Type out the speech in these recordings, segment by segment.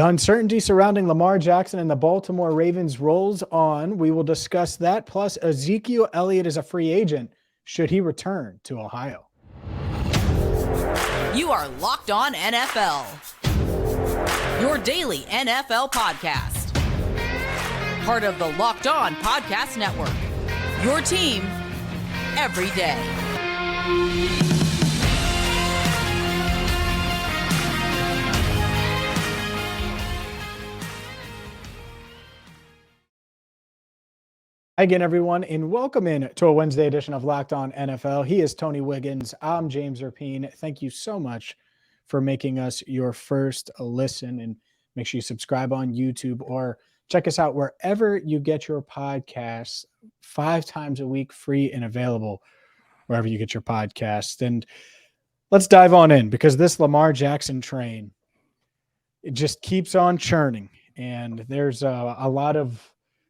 The uncertainty surrounding Lamar Jackson and the Baltimore Ravens rolls on. We will discuss that. Plus, Ezekiel Elliott is a free agent. Should he return to Ohio? You are Locked On NFL, your daily NFL podcast. Part of the Locked On Podcast Network, your team every day. Hi again, everyone, and welcome in to a Wednesday edition of Locked On NFL. He is Tony Wiggins. I'm James Rapien. Thank you so much for making us your first listen, and make sure you subscribe on YouTube or check us out wherever you get your podcasts 5 times a week, free and available wherever you get your podcasts. And let's dive on in, because this Lamar Jackson train, it just keeps on churning, and there's a lot of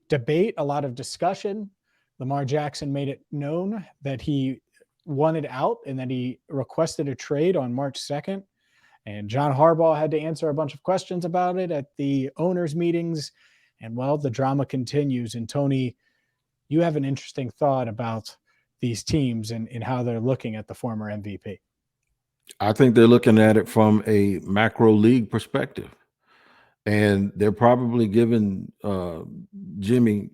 debate, a lot of discussion. Lamar Jackson made it known that he wanted out and that he requested a trade on March 2nd. And John Harbaugh had to answer a bunch of questions about it at the owners' meetings. And, well, the drama continues. And, Tony, you have an interesting thought about these teams and how they're looking at the former MVP. I think they're looking at it from a macro league perspective. And they're probably giving Jimmy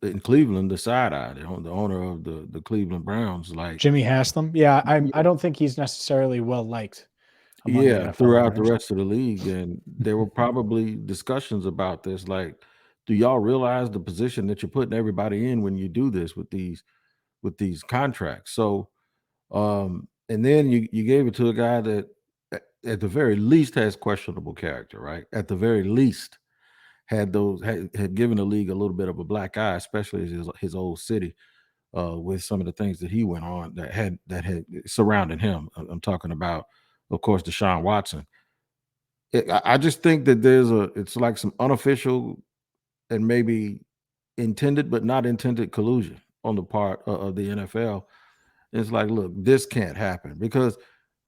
in Cleveland the side eye, the owner of the Cleveland Browns. Like Jimmy Haslam. Yeah, I don't think he's necessarily well liked. Throughout the rest of the league. And there were probably discussions about this. Like, do y'all realize the position that you're putting everybody in when you do this with these contracts? So, and then you gave it to a guy that at the very least has questionable character, right? At the very least had given the league a little bit of a black eye, especially his old city, with some of the things that he went on that had surrounded him. I'm talking about, of course, DeSean Watson. I just think that it's like some unofficial and maybe intended but not intended collusion on the part of the NFL. It's like, look, this can't happen, because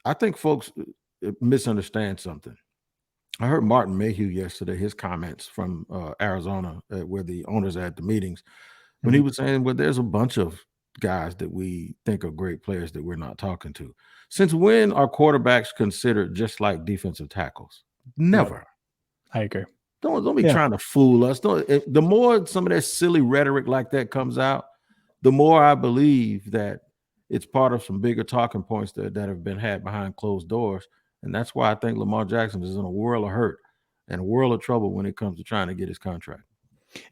I think folks misunderstand something. I heard Martin Mayhew yesterday, his comments from Arizona, where the owners are at the meetings, when he was saying, well, there's a bunch of guys that we think are great players that we're not talking to. Since when are quarterbacks considered just like defensive tackles? Never. I agree. Don't be trying to fool us. The more some of that silly rhetoric like that comes out, the more I believe that it's part of some bigger talking points that have been had behind closed doors. And that's why I think Lamar Jackson is in a world of hurt and a world of trouble when it comes to trying to get his contract.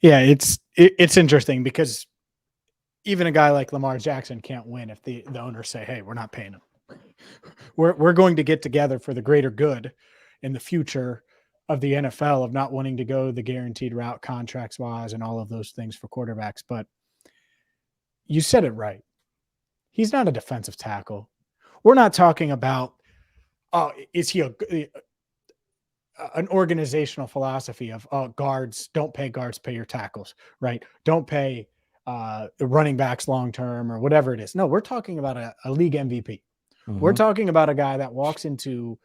Yeah, it's interesting, because even a guy like Lamar Jackson can't win if the owners say, hey, we're not paying him. We're going to get together for the greater good in the future of the NFL, of not wanting to go the guaranteed route contracts wise and all of those things for quarterbacks. But you said it right. He's not a defensive tackle. We're not talking about, is he an organizational philosophy of guards, don't pay guards, pay your tackles, right? Don't pay the running backs long-term or whatever it is. No, we're talking about a league MVP. Mm-hmm. We're talking about a guy that walks into,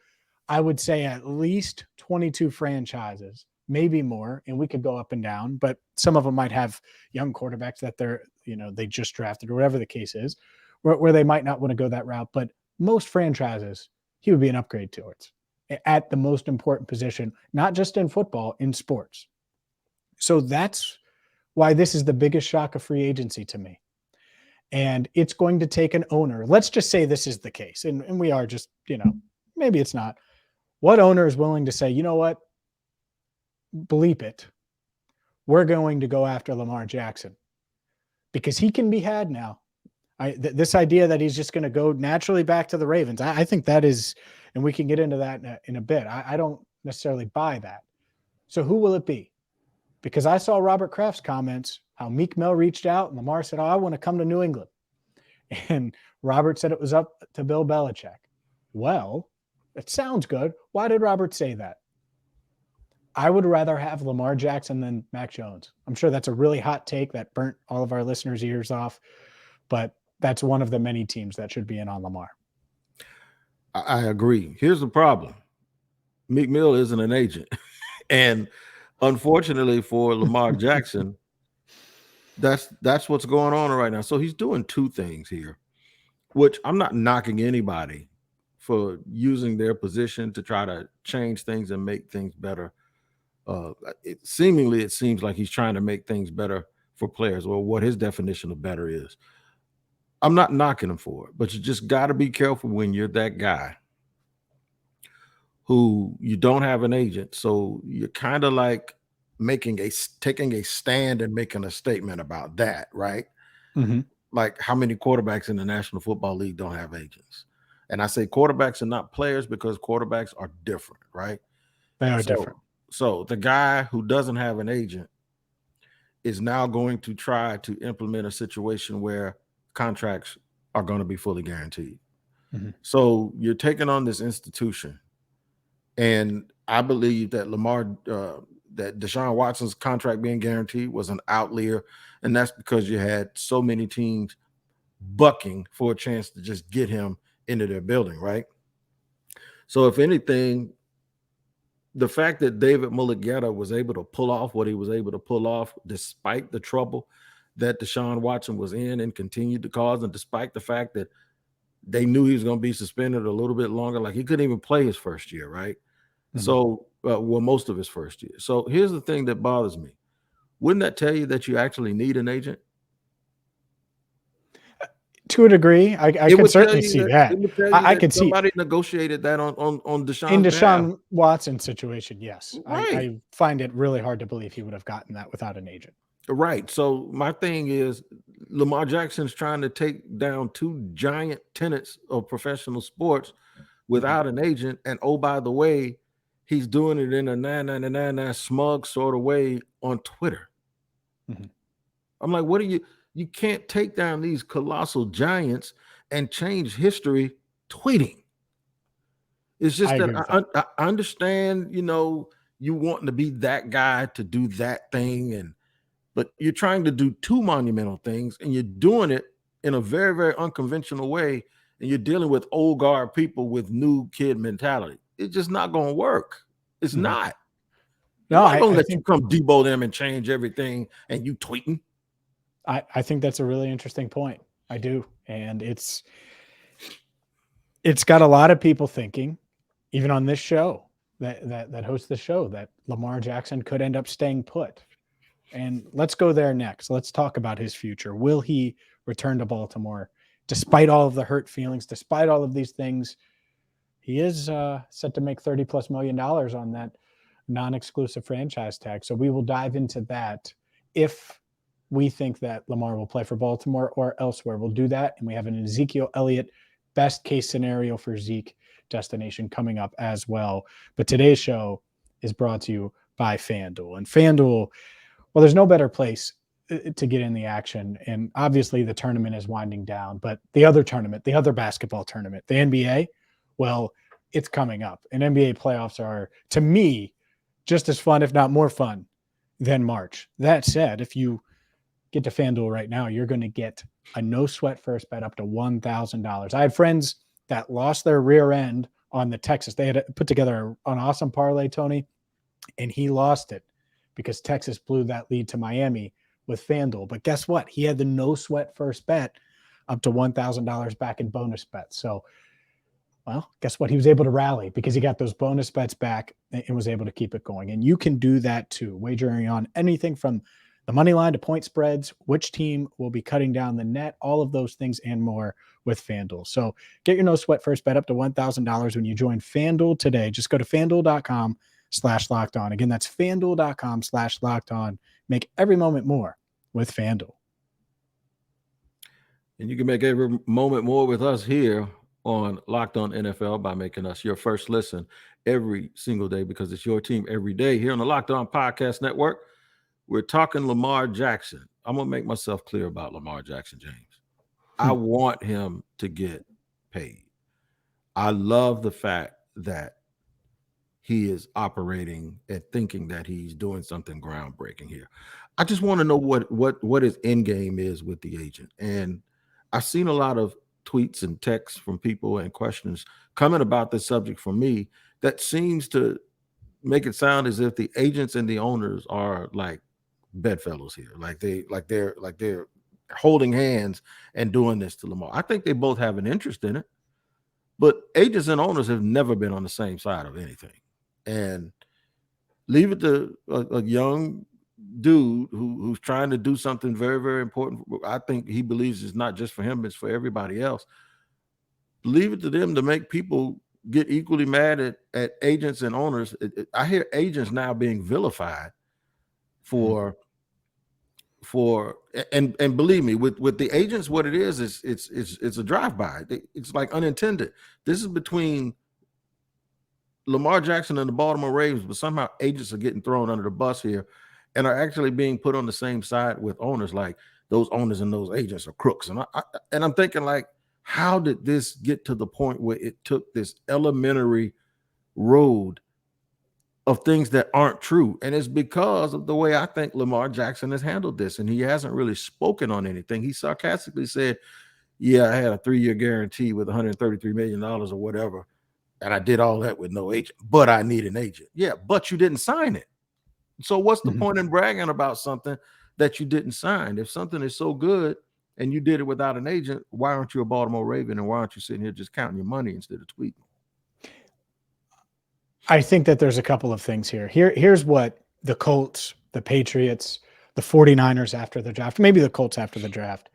I would say, at least 22 franchises, maybe more, and we could go up and down, but some of them might have young quarterbacks that they just drafted or whatever the case is, where they might not want to go that route. But most franchises, he would be an upgrade towards at the most important position, not just in football, in sports. So that's why this is the biggest shock of free agency to me. And it's going to take an owner. Let's just say this is the case. And we are just, maybe it's not. What owner is willing to say, you know what? Bleep it. We're going to go after Lamar Jackson, because he can be had now. This idea that he's just going to go naturally back to the Ravens, I think that is, and we can get into that in a bit. I don't necessarily buy that. So who will it be? Because I saw Robert Kraft's comments, how Meek Mill reached out and Lamar said, I want to come to New England. And Robert said it was up to Bill Belichick. Well, it sounds good. Why did Robert say that? I would rather have Lamar Jackson than Mac Jones. I'm sure that's a really hot take that burnt all of our listeners' ears off, but that's one of the many teams that should be in on Lamar. I agree. Here's the problem. Meek Mill isn't an agent. And unfortunately for Lamar Jackson, that's what's going on right now. So he's doing two things here, which I'm not knocking anybody for using their position to try to change things and make things better. It seems like he's trying to make things better for players, or what his definition of better is. I'm not knocking him for it, but you just got to be careful when you're that guy who you don't have an agent. So you're kind of like taking a stand and making a statement about that, right? Mm-hmm. Like, how many quarterbacks in the National Football League don't have agents? And I say quarterbacks are not players because quarterbacks are different, right? They are different. So the guy who doesn't have an agent is now going to try to implement a situation where contracts are going to be fully guaranteed. Mm-hmm. So you're taking on this institution. And I believe that that DeSean Watson's contract being guaranteed was an outlier. And that's because you had so many teams bucking for a chance to just get him into their building, right? So if anything, the fact that David Mulugheta was able to pull off what he was able to pull off, despite the trouble that DeSean Watson was in and continued to cause, and despite the fact that they knew he was going to be suspended a little bit longer, like he couldn't even play his first year, right? Mm-hmm. So, most of his first year. So here's the thing that bothers me. Wouldn't that tell you that you actually need an agent? To a degree, I can certainly see that. I could see somebody negotiated that on DeSean's in DeSean Watson's situation. Yes, right. I find it really hard to believe he would have gotten that without an agent. Right. So my thing is, Lamar Jackson's trying to take down two giant tenets of professional sports without an agent. And oh, by the way, he's doing it in a 999 smug sort of way on Twitter. Mm-hmm. I'm like, what are you can't take down these colossal giants and change history tweeting. It's just I understand, you wanting to be that guy to do that thing, but you're trying to do two monumental things, and you're doing it in a very, very unconventional way, and you're dealing with old guard people with new kid mentality. It's just not going to work. It's mm-hmm. not. No, I'm not going to let you come debo them and change everything, and you tweeting. I think that's a really interesting point. I do. And it's got a lot of people thinking, even on this show, that hosts the show, that Lamar Jackson could end up staying put. And let's go there next. Let's talk about his future. Will he return to Baltimore despite all of the hurt feelings, despite all of these things? He is set to make $30+ million on that non-exclusive franchise tag. So we will dive into that if we think that Lamar will play for Baltimore or elsewhere. We'll do that. And we have an Ezekiel Elliott best case scenario for Zeke destination coming up as well. But today's show is brought to you by FanDuel. And FanDuel, well, there's no better place to get in the action. And obviously the tournament is winding down, but the other tournament, the other basketball tournament, the NBA, well, it's coming up. And NBA playoffs are, to me, just as fun, if not more fun, than March. That said, if you get to FanDuel right now, you're going to get a no sweat first bet up to $1,000. I had friends that lost their rear end on the Texas. They had put together an awesome parlay, Tony, and he lost it because Texas blew that lead to Miami with FanDuel. But guess what? He had the no sweat first bet up to $1,000 back in bonus bets. So, well, guess what? He was able to rally because he got those bonus bets back and was able to keep it going. And you can do that too, wagering on anything from the money line to point spreads, which team will be cutting down the net, all of those things and more with FanDuel. So get your no sweat first bet up to $1,000 when you join FanDuel today. Just go to FanDuel.com/lockedon. Again, that's FanDuel.com/lockedon. Make every moment more with FanDuel. And you can make every moment more with us here on Locked On NFL by making us your first listen every single day, because it's your team every day here on the Locked On Podcast Network. We're talking Lamar Jackson. I'm going to make myself clear about Lamar Jackson, James. I want him to get paid. I love the fact that he is operating and thinking that he's doing something groundbreaking here. I just want to know what his end game is with the agent. And I've seen a lot of tweets and texts from people and questions coming about this subject from me that seems to make it sound as if the agents and the owners are like bedfellows here, like they're holding hands and doing this to Lamar. I think they both have an interest in it, but agents and owners have never been on the same side of anything. And leave it to a young dude who's trying to do something very, very important. I think he believes it's not just for him, it's for everybody else. Leave it to them to make people get equally mad at agents and owners. I hear agents now being vilified for and believe me, with the agents, what it is it's a drive-by. It's like unintended. This is between Lamar Jackson and the Baltimore Ravens, but somehow agents are getting thrown under the bus here and are actually being put on the same side with owners. Like those owners and those agents are crooks. And I'm thinking, like, how did this get to the point where it took this elementary road of things that aren't true? And it's because of the way I think Lamar Jackson has handled this. And he hasn't really spoken on anything. He sarcastically said, yeah, I had a 3-year guarantee with $133 million or whatever. And I did all that with no agent, but I need an agent. Yeah, but you didn't sign it. So what's the point in bragging about something that you didn't sign? If something is so good and you did it without an agent, why aren't you a Baltimore Raven? And why aren't you sitting here just counting your money instead of tweeting? I think that there's a couple of things here. Here's what the Colts, the Patriots, the 49ers after the draft, maybe the Colts after the draft,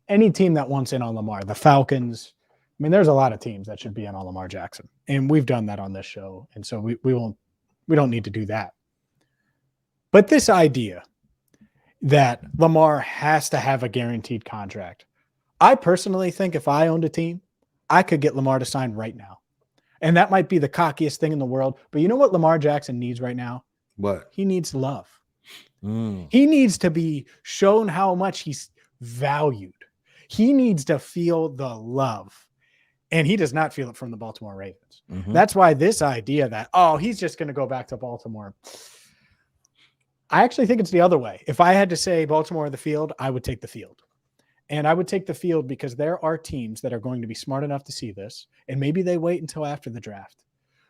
any team that wants in on Lamar, the Falcons. I mean, there's a lot of teams that should be in on Lamar Jackson, and we've done that on this show. And so we don't need to do that. But this idea that Lamar has to have a guaranteed contract, I personally think if I owned a team, I could get Lamar to sign right now. And that might be the cockiest thing in the world. But you know what Lamar Jackson needs right now? What? He needs love. He needs to be shown how much he's valued. He needs to feel the love. And he does not feel it from the Baltimore Ravens. That's why this idea that, oh, he's just going to go back to Baltimore. I actually think it's the other way. If I had to say Baltimore or the field, I would take the field. And I would take the field because there are teams that are going to be smart enough to see this. And maybe they wait until after the draft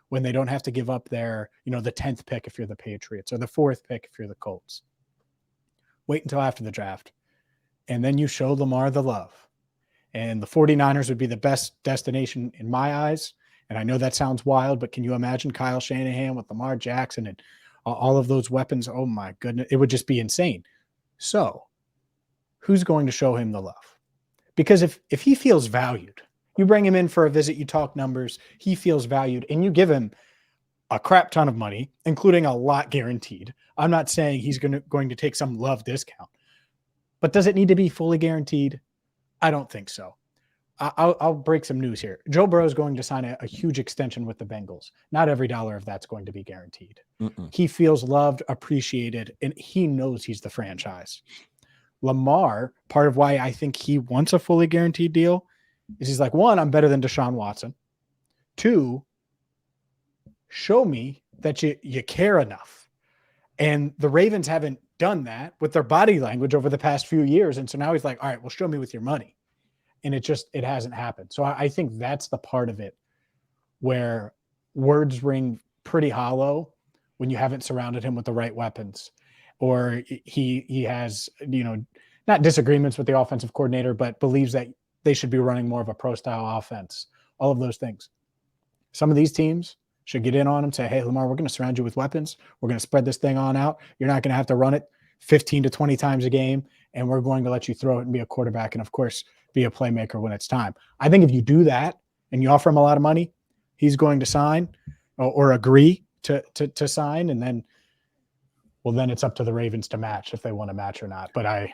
when they don't have to give up their, the 10th pick if you're the Patriots or the 4th pick if you're the Colts. Wait until after the draft. And then you show Lamar the love. And the 49ers would be the best destination in my eyes. And I know that sounds wild, but can you imagine Kyle Shanahan with Lamar Jackson and all of those weapons? Oh my goodness. It would just be insane. So who's going to show him the love? Because if he feels valued, you bring him in for a visit, you talk numbers, he feels valued, and you give him a crap ton of money, including a lot guaranteed. I'm not saying he's going to take some love discount, but does it need to be fully guaranteed? I don't think so. I'll break some news here. Joe Burrow is going to sign a huge extension with the Bengals. Not every dollar of that's going to be guaranteed. He feels loved, appreciated, and he knows he's the franchise. Lamar, part of why I think he wants a fully guaranteed deal is he's like, 1, I'm better than DeSean Watson. 2, show me that you care enough. And the Ravens haven't done that with their body language over the past few years. And so now he's like, all right, well, show me with your money. And it hasn't happened. So I think that's the part of it where words ring pretty hollow when you haven't surrounded him with the right weapons, or he has, not disagreements with the offensive coordinator, but believes that they should be running more of a pro style offense, all of those things. Some of these teams should get in on him, say, hey, Lamar, we're going to surround you with weapons. We're going to spread this thing on out. You're not going to have to run it 15 to 20 times a game, and we're going to let you throw it and be a quarterback and, of course, be a playmaker when it's time. I think if you do that and you offer him a lot of money, he's going to sign or agree to sign, and then it's up to the Ravens to match if they want to match or not. But I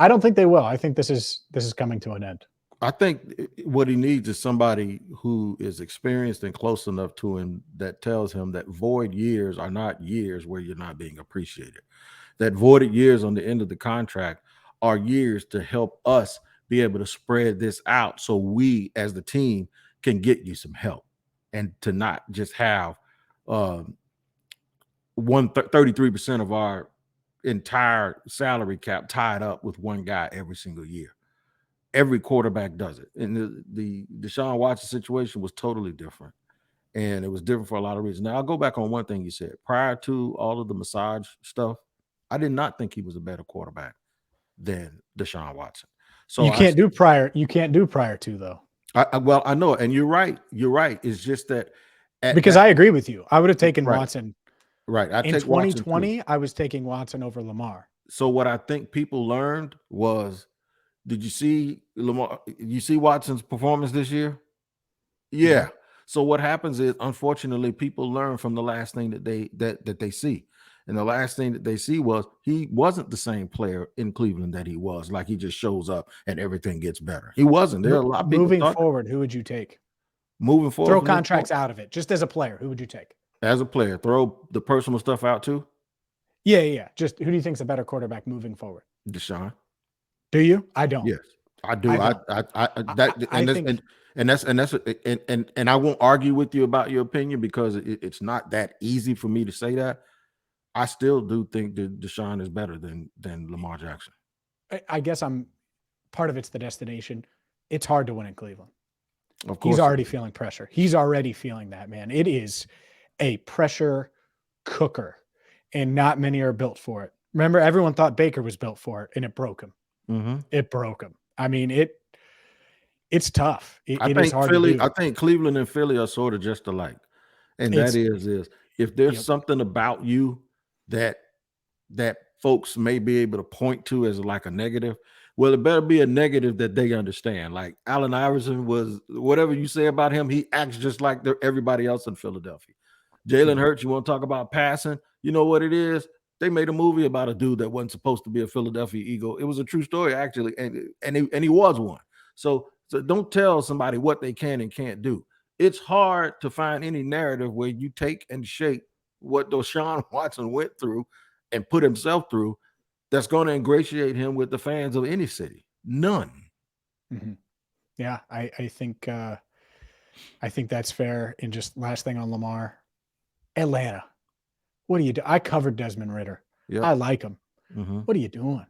don't think they will. I think this is coming to an end. I think what he needs is somebody who is experienced and close enough to him that tells him that void years are not years where you're not being appreciated. That voided years on the end of the contract are years to help us be able to spread this out so we as the team can get you some help, and to not just have 33% of our entire salary cap tied up with one guy every single year. Every quarterback does it. And the DeSean Watson situation was totally different. and it was different for a lot of reasons. Now, I'll go back on one thing you said. Prior to all of the massage stuff, I did not think he was a better quarterback than DeSean Watson. So you can't do prior to, though. Well, I know, and you're right. You're right. It's just that because I agree with you. I would have taken right. Watson. Right. In 2020, I was taking Watson over Lamar. So what I think people learned was, did you see Lamar? You see Watson's performance this year? Yeah. Yeah. So what happens is, unfortunately, people learn from the last thing that they see. And the last thing that they see was he wasn't the same player in Cleveland that he was. Like he just shows up and everything gets better. He wasn't. There are a lot of people moving forward. Who would you take? Moving forward, throw contracts out of it. Just as a player, who would you take? As a player, throw the personal stuff out too. Yeah. Just who do you think's a better quarterback moving forward? DeSean. Do you? I don't. Yes, I do. And I won't argue with you about your opinion because it's not that easy for me to say that. I still do think that DeSean is better than Lamar Jackson. I guess part of it's the destination. It's hard to win in Cleveland. Of course, he's already feeling pressure. He's already feeling that, man. It is a pressure cooker, and not many are built for it. Remember, everyone thought Baker was built for it, and it broke him. Mm-hmm. It broke him. I mean, it's tough. It is hard Philly, to do. I think Cleveland and Philly are sort of just alike, and that is if there's something about you that folks may be able to point to as like a negative, well, it better be a negative that they understand. Like Allen Iverson was, whatever you say about him, he acts just like everybody else in Philadelphia. Jalen Hurts, you want to talk about passing? You know what it is? They made a movie about a dude that wasn't supposed to be a Philadelphia Eagle. It was a true story, actually, and he was one. So don't tell somebody what they can and can't do. It's hard to find any narrative where you take and shape what DeSean Watson went through and put himself through that's going to ingratiate him with the fans of any city. None. Mm-hmm. Yeah, I think that's fair. And just last thing on Lamar, Atlanta. What do you do? I covered Desmond Ridder. Yep. I like him. Mm-hmm. What are you doing?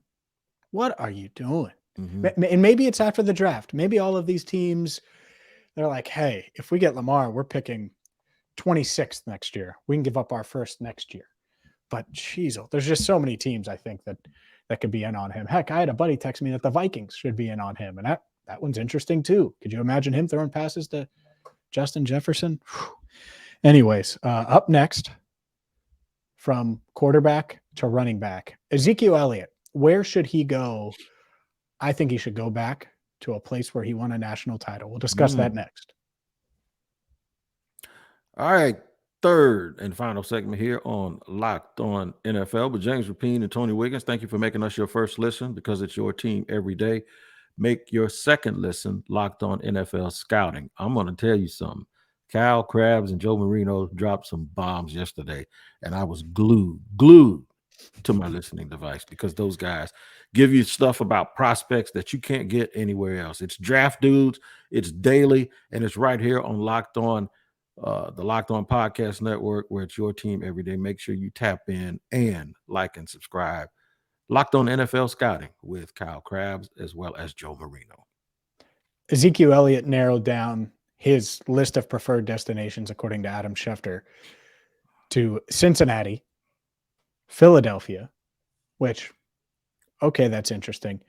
What are you doing? Mm-hmm. And maybe it's after the draft. Maybe all of these teams, they're like, hey, if we get Lamar, we're picking 26th next year. We can give up our first next year. But geez, there's just so many teams I think that could be in on him. Heck, I had a buddy text me that the Vikings should be in on him. And that one's interesting too. Could you imagine him throwing passes to Justin Jefferson? Whew. Anyways, up next, from quarterback to running back, Ezekiel Elliott, where should he go? I think he should go back to a place where he won a national title. We'll discuss that next. All right. Third and final segment here on Locked On NFL with James Rapien and Tony Wiggins. Thank you for making us your first listen because it's your team every day. Make your second listen Locked On NFL Scouting. I'm going to tell you something. Kyle Krabs and Joe Marino dropped some bombs yesterday, and I was glued to my listening device because those guys give you stuff about prospects that you can't get anywhere else. It's draft dudes, it's daily, and it's right here on Locked On, the Locked On Podcast Network, where it's your team every day. Make sure you tap in and like and subscribe. Locked On NFL Scouting with Kyle Krabs as well as Joe Marino. Ezekiel Elliott narrowed down his list of preferred destinations, according to Adam Schefter, to Cincinnati, Philadelphia, which, okay, that's interesting.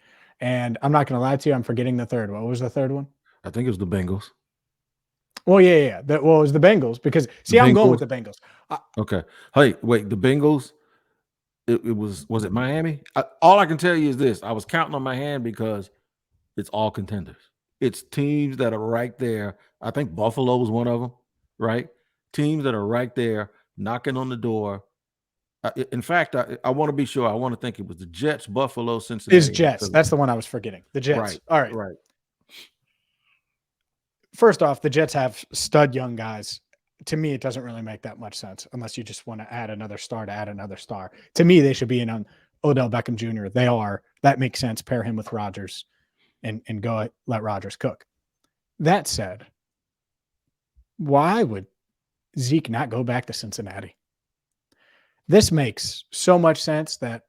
And I'm not going to lie to you, I'm forgetting the third. What was the third one? I think it was the Bengals. Well, yeah. It was the Bengals because, I'm going with the Bengals. Okay. Hey, wait, the Bengals, it was it Miami? All I can tell you is this. I was counting on my hand because it's all contenders. It's teams that are right there. I think Buffalo was one of them, right? Teams that are right there knocking on the door. In fact, I want to be sure. I want to think it was the Jets, Buffalo, Cincinnati. It's Jets. That's the one I was forgetting. The Jets. Right. All right. Right. First off, the Jets have stud young guys. To me, it doesn't really make that much sense unless you just want to add another star to add another star. To me, they should be in on Odell Beckham Jr. They are. That makes sense. Pair him with Rodgers and go let Rodgers cook. That said, why would Zeke not go back to Cincinnati? This makes so much sense that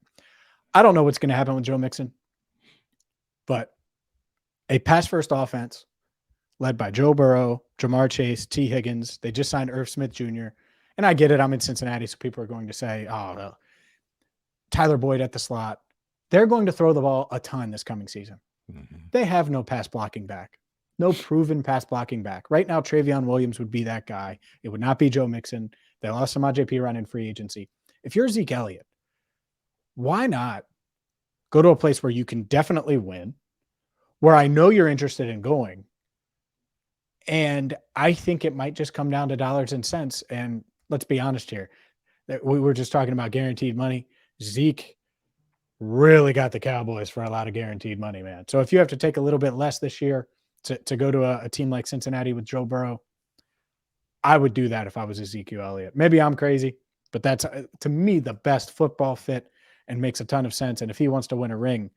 I don't know what's going to happen with Joe Mixon, but a pass-first offense led by Joe Burrow, Jamar Chase, T. Higgins. They just signed Irv Smith Jr. And I get it. I'm in Cincinnati, so people are going to say, oh, well, Tyler Boyd at the slot. They're going to throw the ball a ton this coming season. They have no pass blocking back, no proven pass blocking back. Right now, Travion Williams would be that guy. It would not be Joe Mixon. They lost Samaje Perine in free agency. If you're Zeke Elliott, why not go to a place where you can definitely win, where I know you're interested in going? And I think it might just come down to dollars and cents. And let's be honest here. We were just talking about guaranteed money. Zeke really got the Cowboys for a lot of guaranteed money, man. So if you have to take a little bit less this year to go to a team like Cincinnati with Joe Burrow, I would do that if I was Ezekiel Elliott. Maybe I'm crazy, but that's, to me, the best football fit and makes a ton of sense. And if he wants to win a ring,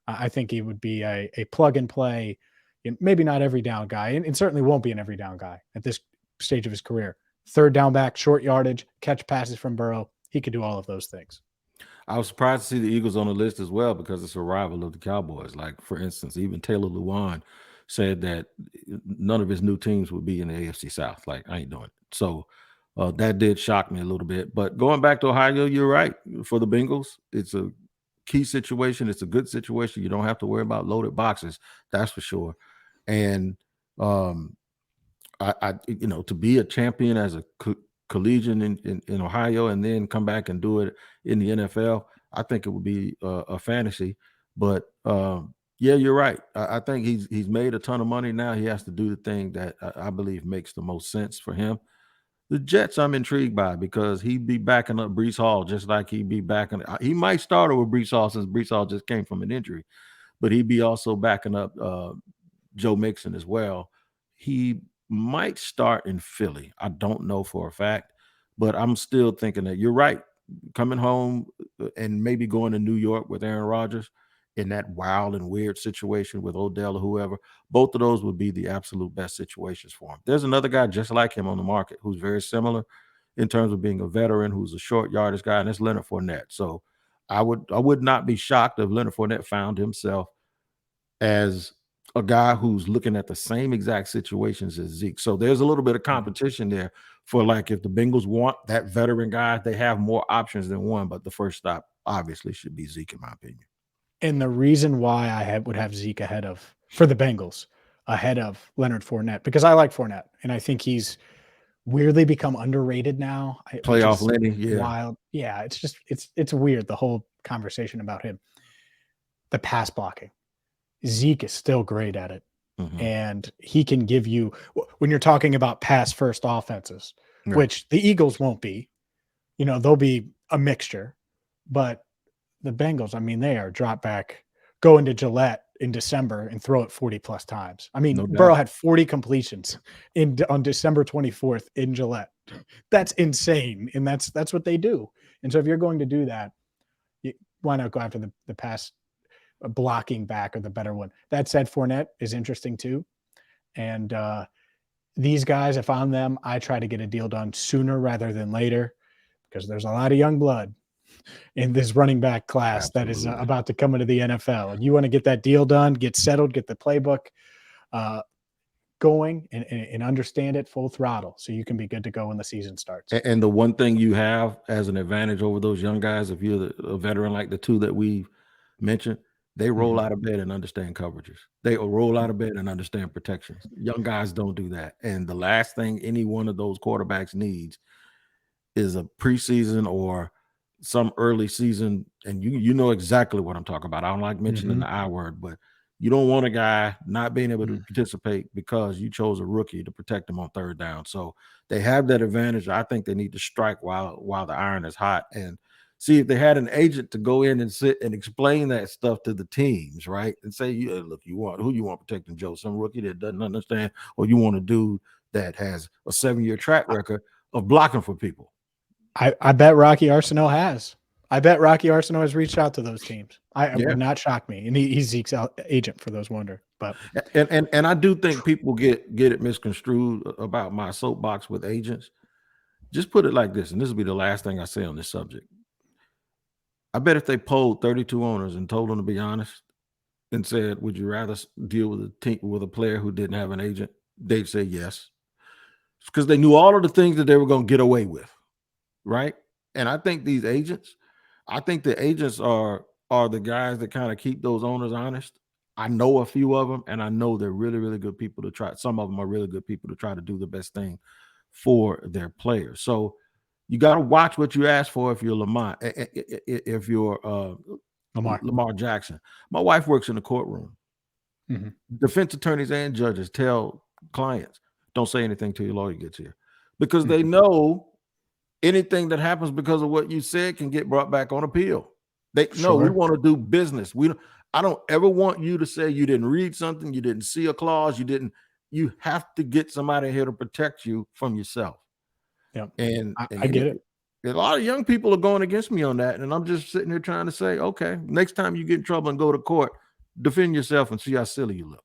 I think he would be a plug and play, maybe not every down guy, and certainly won't be an every down guy at this stage of his career. Third down back, short yardage, catch passes from Burrow. He could do all of those things. I was surprised to see the Eagles on the list as well because it's a rival of the Cowboys. Like, for instance, even Taylor Lewan said that none of his new teams would be in the AFC South. Like, I ain't doing it. So that did shock me a little bit. But going back to Ohio, you're right. For the Bengals, it's a key situation. It's a good situation. You don't have to worry about loaded boxes. That's for sure. And, to be a champion as a collegian in Ohio and then come back and do it in the NFL, I think it would be a fantasy. But yeah, you're right. I think he's made a ton of money now. He has to do the thing that I believe makes the most sense for him. The Jets, I'm intrigued by because he'd be backing up Breece Hall just like he'd be backing. He might start over Breece Hall since Breece Hall just came from an injury, but he'd be also backing up Joe Mixon as well. He might start in Philly. I don't know for a fact, but I'm still thinking that you're right. Coming home and maybe going to New York with Aaron Rodgers in that wild and weird situation with Odell or whoever, both of those would be the absolute best situations for him. There's another guy just like him on the market who's very similar in terms of being a veteran, who's a short yardage guy, and it's Leonard Fournette. So I would not be shocked if Leonard Fournette found himself as a guy who's looking at the same exact situations as Zeke. So there's a little bit of competition there for, like, if the Bengals want that veteran guy, they have more options than one, but the first stop obviously should be Zeke, in my opinion. And the reason why I would have Zeke for the Bengals ahead of Leonard Fournette, because I like Fournette and I think he's weirdly become underrated now. Playoff Lenny, yeah. Wild. Yeah, it's weird, the whole conversation about him. The pass blocking. Zeke is still great at it. And he can give you, when you're talking about pass first offenses, which the Eagles won't be, they'll be a mixture, but the Bengals, I mean, they are drop back, go into Gillette in December and throw it 40 plus times. I mean, Burrow had 40 completions on December 24th in Gillette. That's insane. And that's what they do. And so if you're going to do that, why not go after the pass blocking back or the better one? That said, Fournette is interesting too. And these guys, if I'm them, I try to get a deal done sooner rather than later because there's a lot of young blood in this running back class that is about to come into the NFL. And you want to get that deal done, get settled, get the playbook going and understand it full throttle so you can be good to go when the season starts. And the one thing you have as an advantage over those young guys, if you're a veteran like the two that we mentioned, they roll out of bed and understand coverages. They roll out of bed and understand protections. Young guys don't do that. And the last thing any one of those quarterbacks needs is a preseason or some early season. And you know exactly what I'm talking about. I don't like mentioning the I word, but you don't want a guy not being able to participate because you chose a rookie to protect him on third down. So they have that advantage. I think they need to strike while the iron is hot and see if they had an agent to go in and sit and explain that stuff to the teams, right? And say, look, who you want protecting Joe? Some rookie that doesn't understand, or you want a dude that has a 7-year track record of blocking for people. I bet Rocky Arsenault has. I bet Rocky Arsenault has reached out to those teams. It would not shock me. And he's Zeke's agent, for those wonder. But and I do think people get it misconstrued about my soapbox with agents. Just put it like this, and this will be the last thing I say on this subject. I bet if they polled 32 owners and told them to be honest and said, would you rather deal with a player who didn't have an agent they'd say yes. Because they knew all of the things that they were going to get away with, right? And I think the agents are the guys that kind of keep those owners honest. I know a few of them, and I know they're really, really good people to try. Some of them are really good people to try to do the best thing for their players. So you got to watch what you ask for if you're Lamar, if you're Lamar Jackson. My wife works in the courtroom. Mm-hmm. Defense attorneys and judges tell clients, don't say anything till your lawyer gets here, because they know anything that happens because of what you said can get brought back on appeal. We want to do business. I don't ever want you to say you didn't read something, you didn't see a clause, you have to get somebody here to protect you from yourself. Yeah. And I get it. A lot of young people are going against me on that. And I'm just sitting here trying to say, okay, next time you get in trouble and go to court, defend yourself and see how silly you look.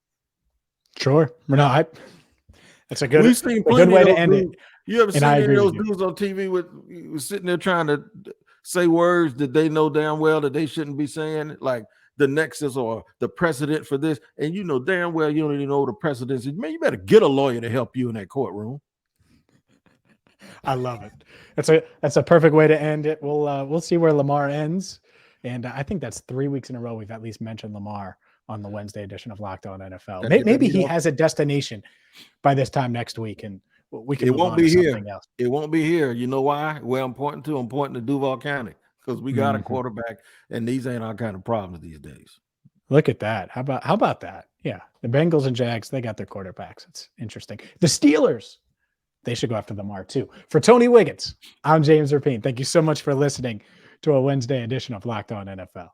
Sure. That's a good way to end it. You ever seen any of those dudes on TV with sitting there trying to say words that they know damn well that they shouldn't be saying, like the nexus or the precedent for this, and you know damn well you don't even know the precedents. Man, you better get a lawyer to help you in that courtroom. I love it. That's a perfect way to end it. We'll see where Lamar ends, and I think that's 3 weeks in a row we've at least mentioned Lamar on the Wednesday edition of Locked On NFL. Maybe he has a destination by this time next week, and we can. It won't be here. Else. It won't be here. You know why? Where I'm pointing to Duval County, because we got a quarterback, and these ain't our kind of problems these days. Look at that. How about that? Yeah, the Bengals and Jags, they got their quarterbacks. It's interesting. The Steelers, they should go after Lamar too. For Tony Wiggins, I'm James Rapien. Thank you so much for listening to a Wednesday edition of Locked On NFL.